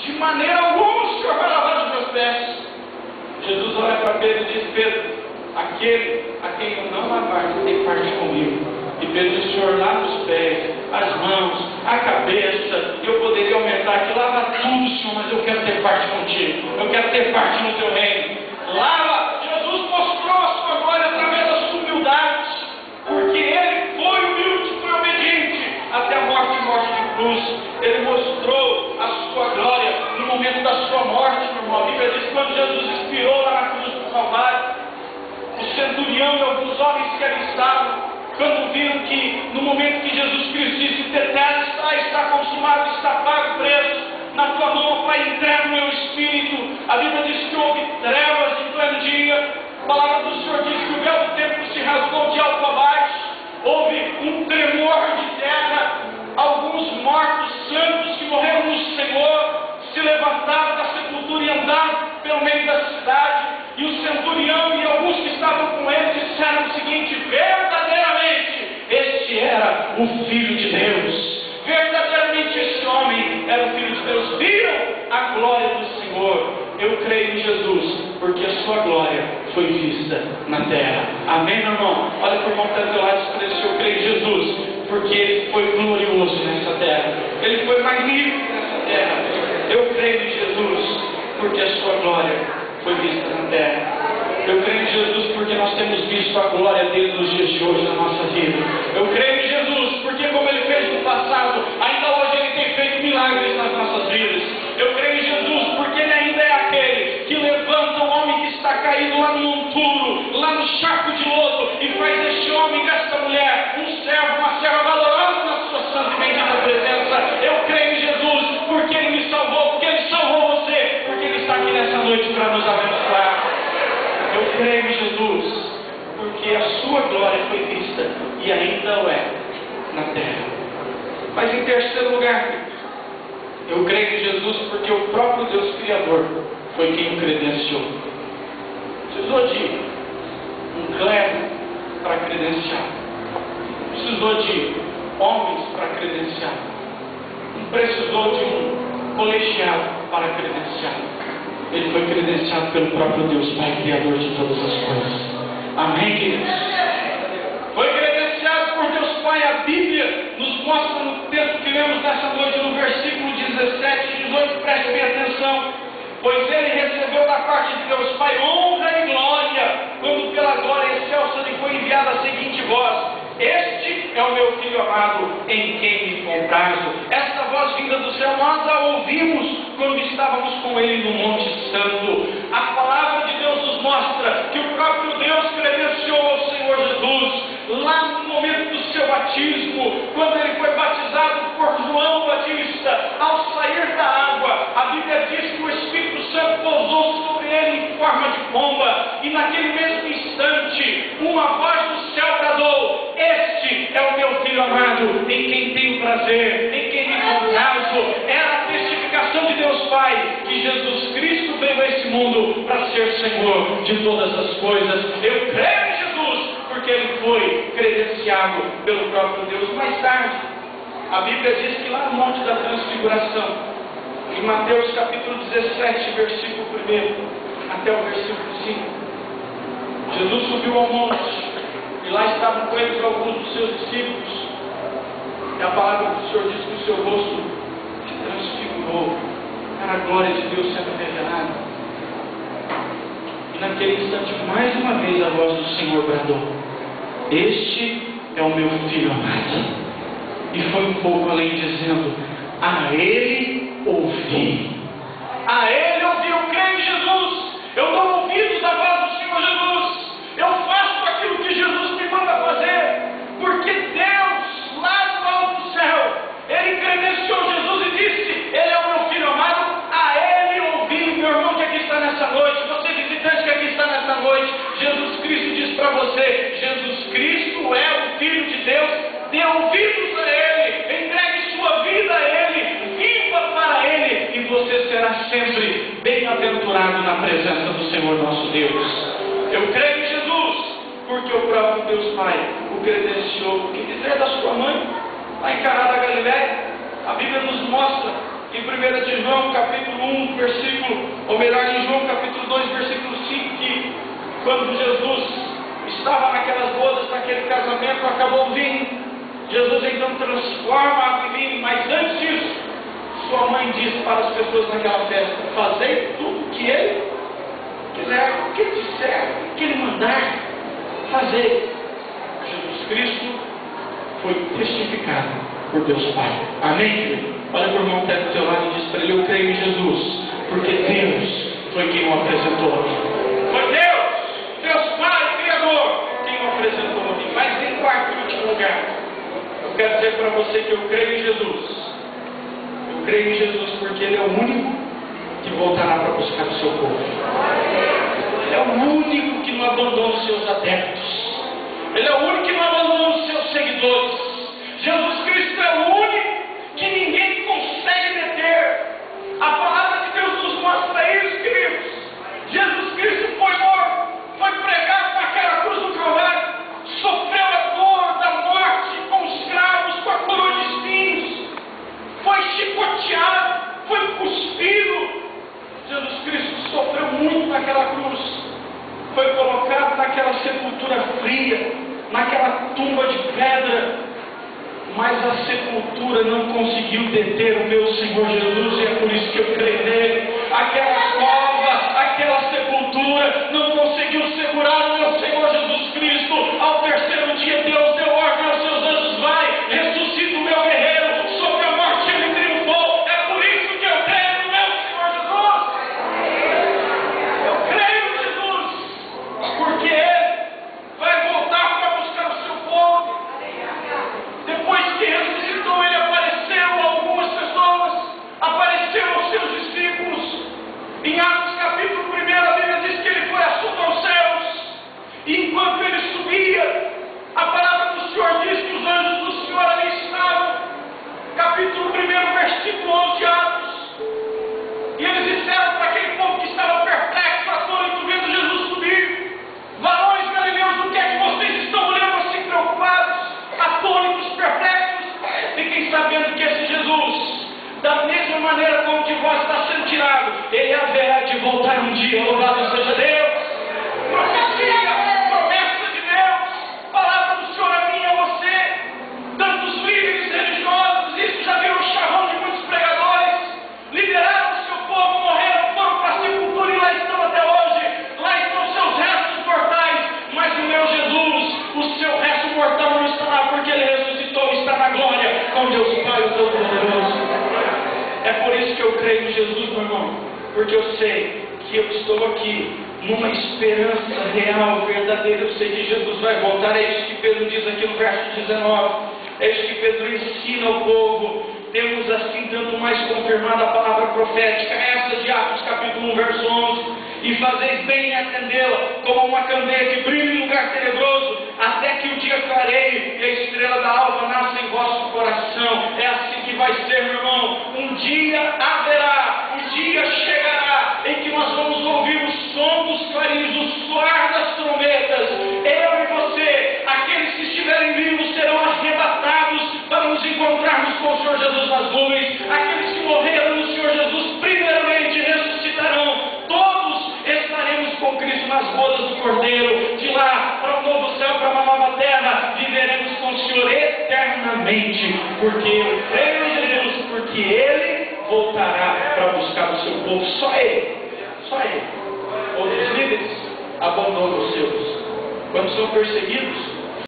de maneira alguma o Senhor vai lavar os meus pés. Jesus olha para Pedro e diz: Pedro, aquele a quem eu não lavar, você tem parte comigo. E Pedro diz: Senhor, lava os pés, as mãos, a cabeça. E eu poderia aumentar aqui: lava tudo, Senhor, mas eu quero ter parte contigo. Eu quero ter parte no teu reino. Lava. Jesus mostrou a sua glória através da sua humildade, porque Ele foi humilde, foi obediente até a morte de cruz. Ele mostrou a sua glória no momento da sua morte, meu irmão. A Bíblia diz que quando Jesus expirou lá na cruz do Calvário, o centurião e alguns homens que ali estavam, quando viram que no momento que Jesus Cristo disse: Tetelestai, está consumado, está pago o preço, na tua mão, Pai, entrego o meu espírito. A Bíblia diz que houve trevas em pleno dia. A palavra do Senhor diz que o véu do templo se rasgou de alto a baixo. Houve um tremor de terra. Alguns mortos santos que morreram no Senhor se levantaram da sepultura e andaram pelo meio da cidade. E o centurião e alguns que estavam com ele disseram o seguinte: verdadeiramente este era o Filho de Deus. Verdadeiramente esse homem era o Filho de Deus. Viram a glória do Senhor. Eu creio em Jesus, porque a sua glória foi vista na terra. Amém, meu irmão? Olha para o irmão que está do teu lado e diz: eu creio em Jesus, porque Ele foi glorioso nessa terra. Ele foi magnífico nessa terra. Eu creio em Jesus, porque a sua glória foi vista na terra. Eu creio em Jesus porque nós temos visto a glória dele nos dias de hoje na nossa vida. Eu creio em Jesus porque, como Ele fez no passado, ainda hoje Ele tem feito milagres nas nossas vidas. Eu creio em Jesus porque Ele ainda é aquele que levanta um homem que está caído lá no monturo, lá no charco de lodo, e faz deste homem, desta mulher, um servo, uma serva valorosa na sua santa e bendita presença. Eu creio em Jesus porque Ele me salvou, porque Ele salvou você, porque Ele está aqui nessa noite para nos abençoar. Eu creio em Jesus, porque a sua glória foi vista e ainda o é na terra. Mas em terceiro lugar, eu creio em Jesus porque o próprio Deus Criador foi quem o credenciou. Precisou de um clero para credenciar. Precisou de homens para credenciar. Não precisou de um colegiado para credenciar. Ele foi credenciado pelo próprio Deus, Pai, Criador de todas as coisas. Amém, queridos? Foi credenciado por Deus Pai. A Bíblia nos mostra no texto que lemos nessa noite, no versículo 17 e 18, preste bem atenção. Pois Ele recebeu da parte de Deus Pai honra e glória, quando pela glória excelsa lhe foi enviada a seguinte voz: Este é o meu Filho amado, em quem me comprazo. Esta voz vinda do céu nós a ouvimos quando estávamos com Ele no Monte Santo. A palavra de Deus nos mostra que o próprio Deus credenciou ao Senhor Jesus lá no momento do seu batismo, quando Ele foi batizado por João Batista. Ao sair da água, a Bíblia diz que o Espírito Santo pousou sobre Ele em forma de pomba, e naquele mesmo instante uma voz do céu bradou: Este é o meu Filho amado, em quem tenho prazer, em quem me comprazo. Era a testificação de Deus Pai que Jesus Cristo veio a esse mundo para ser Senhor de todas as coisas. Eu creio em Jesus porque Ele foi credenciado pelo próprio Deus. Mais tarde, a Bíblia diz que lá no Monte da Transfiguração, em Mateus capítulo 17, versículo 1 até o versículo 5, Jesus subiu ao monte e lá estavam com eles alguns dos seus discípulos. E a palavra do Senhor diz que o seu rosto se transfigurou. Era a glória de Deus sendo revelada. E naquele instante, mais uma vez, a voz do Senhor bradou: Este é o meu Filho amado. E foi um pouco além, dizendo: A Ele ouvi. A Ele ouvi. Eu creio em Jesus. Eu dou ouvidos à voz do Senhor Jesus. Eu faço aquilo que Jesus me manda fazer, porque Deus, lá no alto céu, Ele credenciou Jesus e disse: Ele é o meu Filho amado, a Ele ouvi. Meu irmão que aqui está nessa noite, você visitante que aqui está nessa noite, Jesus Cristo diz para você: Jesus Cristo é o Filho de Deus. Dê ouvidos a Ele, entregue sua vida a Ele, viva para Ele, e você será sempre bem-aventurado na presença do Senhor nosso Deus. Eu creio em Jesus, porque o próprio Deus Pai o credenciou. O que dizer da sua mãe? Lá em Caná da Galileia, a Bíblia nos mostra em 1 de João, capítulo 1, versículo, ou melhor, em João, capítulo 2, versículo 5, que quando Jesus estava naquelas bodas, naquele casamento, acabou o vinho. Jesus então transforma a água em vinho, mas antes disso, sua mãe disse para as pessoas naquela festa: fazei tudo o que ele quiser, o que ele disser, o que ele mandar, fazei. Jesus Cristo foi testificado por Deus Pai. Amém, querido? Olha para o irmão que está do teu lado e diz para ele: eu creio em Jesus, porque Deus foi quem o apresentou a mim. Foi Deus Pai, Criador, quem o apresentou a mim. Mas em quarto e último lugar, eu quero dizer para você que eu creio em Jesus. Eu creio em Jesus porque Ele é o único que voltará para buscar o seu povo. Ele é o único que não abandona os seus adeptos. Ele é o único que não abandona os seus seguidores. Jesus Cristo é o único que ninguém consegue deter. A palavra de Deus nos mostra isso, queridos. Jesus Cristo foi morto, foi pregado naquela cruz do Calvário, sofreu a dor da morte com os cravos, com a coroa de espinhos, foi chicoteado, foi cuspido. Jesus Cristo sofreu muito naquela cruz, foi colocado naquela sepultura fria, naquela tumba de pedra, mas a sepultura não conseguiu deter o meu Senhor Jesus, e é por isso que eu creio nele. Aquela cova, aquela sepultura não conseguiu segurar o meu Senhor Jesus Cristo. Ao terceiro dia Deus deu ordem aos seus anjos: vai, ressuscita o meu guerreiro, sobre a morte ele triunfou. É por isso que eu creio no meu Senhor Jesus. Eu creio em Jesus, porque ele vai voltar para buscar o seu povo. Depois que ressuscitou, ele apareceu a algumas pessoas, apareceu aos seus discípulos. Em Atos capítulo 1, a Bíblia diz que ele foi assunto aos céus. E enquanto ele subia, a palavra do Senhor diz que os anjos do Senhor ali estavam. Capítulo 1, versículo 11 de Atos. E eles disseram para aquele povo que estava perplexo, atônito, vendo Jesus subir: varões galileus, o que é que vocês estão olhando assim preocupados, atônitos, perplexos? Fiquem sabendo que esse Jesus, da mesma maneira como que vós está sendo tirado, ele haverá de voltar um dia. Louvado seja Deus. Profecia, promessa de Deus, palavra do Senhor a mim e a você. Tantos líderes religiosos, isso já virou chavão de muitos pregadores, lideraram o seu povo, morreram, foram para a sepultura e lá estão até hoje. Lá estão seus restos mortais, mas o meu Jesus, o seu resto mortal não está lá, porque ele ressuscitou e está na glória com Deus Pai, o Todo-Poderoso. É por isso que eu creio em Jesus, meu irmão, porque eu sei que eu estou aqui numa esperança real, verdadeira. Eu sei que Jesus vai voltar. É isso que Pedro diz aqui no verso 19. É isso que Pedro ensina ao povo. Temos assim tanto mais confirmada a palavra profética, essa de Atos capítulo 1, verso 11. E fazeis bem em atendê-la, como uma candeia que brilha em lugar tenebroso, até que o dia clareie e a estrela da alva nasça em vosso coração. É assim que vai ser, meu irmão. Um dia haverá, um dia chegará, em que nós vamos ouvir o som dos clarins, o soar das trombetas. Eu e você, aqueles que estiverem vivos, serão arrebatados para nos encontrarmos com o Senhor Jesus nas nuvens. Aqueles que morreram no Senhor Jesus primeiramente ressuscitarão. Todos estaremos com Cristo nas bodas do Cordeiro. De lá para um novo céu, para uma nova terra, viveremos com o Senhor eternamente. Porque eu creio em Jesus, porque Ele voltará para buscar o seu povo. Só Ele. Só Ele. Outros líderes abandonam os seus. Quando são perseguidos,